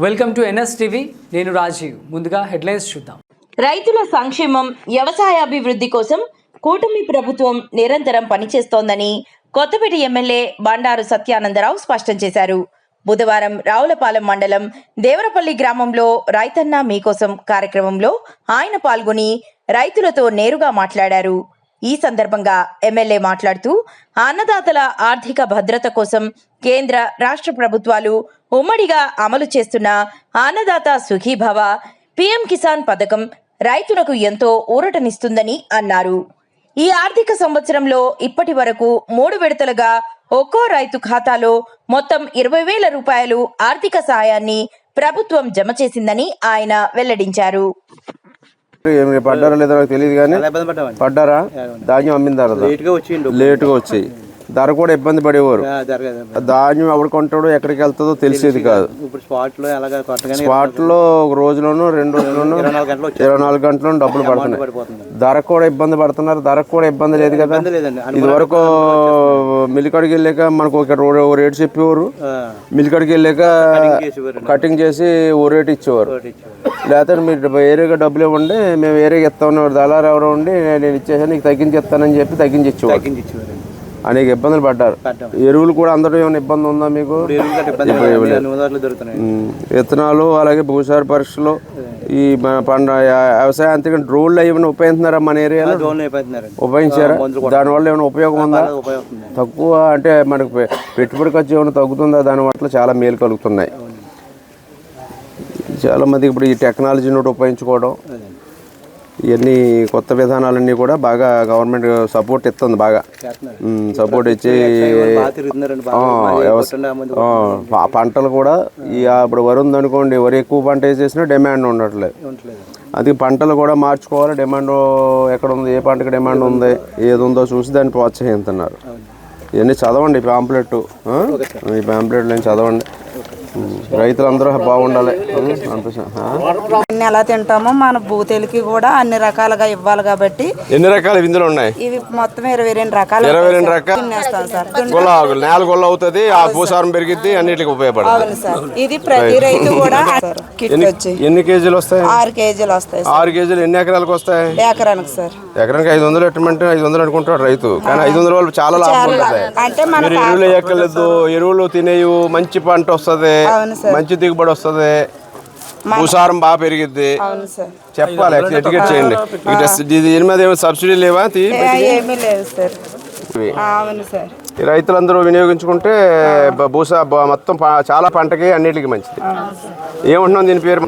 Welcome to NS TV. నేను రాజీవ్. ముందుగా headlines చూద్దాం. రైతుల సంక్షేమం, వ్యవసాయాభివృద్ధి కోసం కూటమి ప్రభుత్వం నిరంతరం పనిచేస్తోందని కొత్తపేట ఎమ్మెల్యే బండారు సత్యానందరావు స్పష్టం చేశారు. బుధవారం రావులపాలెం మండలం దేవరపల్లి గ్రామంలో రైతన్న మీకోసం కార్యక్రమంలో ఆయన పాల్గొని రైతులతో నేరుగా మాట్లాడారు. ఈ సందర్భంగా ఎమ్మెల్యే మాట్లాడుతూ అన్నదాతల ఆర్థిక భద్రత కోసం కేంద్ర రాష్ట్ర ప్రభుత్వాలు ఉమ్మడిగా అమలు చేస్తున్న అన్నదాత సుఖీభవ, పీఎం కిసాన్ పథకం రైతులకు ఎంతో ఊరటనిస్తుందని అన్నారు. ఈ ఆర్థిక సంవత్సరంలో ఇప్పటి వరకు 3 విడతలుగా ఒక్కో రైతు ఖాతాలో మొత్తం 20,000 రూపాయలు ఆర్థిక సాయాన్ని ప్రభుత్వం జమ చేసిందని ఆయన వెల్లడించారు. పడ్డారా లేదో నాకు తెలియదు కానీ పడ్డారా, ధాన్యం అమ్మిన తర్వాత లేటుగా వచ్చాయి. ధర కూడా ఇబ్బంది పడేవారు. ధాన్యం ఎవరు కొంటాడో ఎక్కడికి వెళ్తుందో తెలిసేది కాదు. స్పాట్ లో ఒక రోజులోనూ 2 రోజుల్లోనూ 24 గంటలను డబ్బులు పడుతున్నాయి. ధర కూడా ఇబ్బంది పడుతున్నారు. ధరకు కూడా ఇబ్బంది లేదు కదా. ఇది వరకు మిల్లికాడికి వెళ్ళాక మనకు ఒక రేటు చెప్పేవారు. మిల్లికాడికి వెళ్ళాక కటింగ్ చేసి ఓ రేటు ఇచ్చేవారు. లేకపోతే మీరు వేరేగా డబ్బులు ఇవ్వండి, మేము వేరేగా ఇస్తామన్నారు. దళారు ఎవరో ఉండి నేను ఇచ్చేసాను నీకు తగ్గించి ఇస్తానని చెప్పి తగ్గించి ఇచ్చేవారు. అనేక ఇబ్బందులు పడ్డారు. ఎరువులు కూడా అందరూ ఏమైనా ఇబ్బంది ఉందా మీకు? విత్తనాలు అలాగే భూసార పరీక్షలు ఈ వ్యవసాయానికి డ్రోన్లు ఏమైనా ఉపయోగిస్తున్నారా మన ఏరియాలో? ఉపయోగించారా? దానివల్ల ఏమైనా ఉపయోగం ఉందా? తక్కువ అంటే మనకు పెట్టుబడి ఖర్చు ఏమైనా తగ్గుతుందా? దానివల్ల చాలా మేలు కలుగుతున్నాయి. చాలా మందికి ఇప్పుడు ఈ టెక్నాలజీని ఉపయోగించుకోవడం, ఇవన్నీ కొత్త విధానాలన్నీ కూడా బాగా గవర్నమెంట్ సపోర్ట్ ఇస్తుంది. బాగా సపోర్ట్ ఇచ్చి పంటలు కూడా ఇప్పుడు వరి ఉందనుకోండి, వరి ఎక్కువ పంట వేసేసినా డిమాండ్ ఉండట్లేదు. అది పంటలు కూడా మార్చుకోవాలి. డిమాండ్ ఎక్కడ ఉంది, ఏ పంటకి డిమాండ్ ఉంది, ఏది ఉందో చూసి దాన్ని ప్రోత్సహిస్తున్నారు. ఇవన్నీ చదవండి. ఈ పాంప్లెట్లు చదవండి. రైతులందరూ బాగుండాలి. అన్ని ఎలా తింటామో మన భూతేలికి కూడా అన్ని రకాలుగా ఇవ్వాలి కాబట్టి. ఎన్ని రకాల విందులు ఉన్నాయి? ఇవి మొత్తం 22 రకాలు. 22 రకాలు నేల గొల్ల అవుతుంది. ఆ భూసారం పెరిగిద్ది, అన్నిటికి ఉపయోగపడుతుంది సార్. ఇది ప్రతి రైతు కూడా ఎన్ని కేజీలు వస్తాయి? 6 కేజీలు వస్తాయి. 6 కేజీలు ఎన్ని ఎకరాలకు వస్తాయి? ఎకరానికి సార్. ఎకరానికి 500 ఎట్టమంటే 500 అనుకుంటాడు రైతు. కానీ 500 వాళ్ళు చాలా లాభం ఉంటుంది. అంటే మన ఎరువులు ఎక్కలేదు, ఎరువులు తినేవి, మంచి పంట వస్తుంది, మంచి దిగుబడి వస్తుంది, భూసారం బాగా పెరిగిద్ది. చెప్పాలి, ఎటికెట్ చేయండి. దీని మీద ఏమైనా సబ్సిడీ లేవా? ఏమీ లేదు సార్. అవును సార్. రైతులందరూ వినియోగించుకుంటే మొత్తం చాలా పంటకి అన్నిటికీ మంచిది. ఏమంటున్నాం దీని పేరు?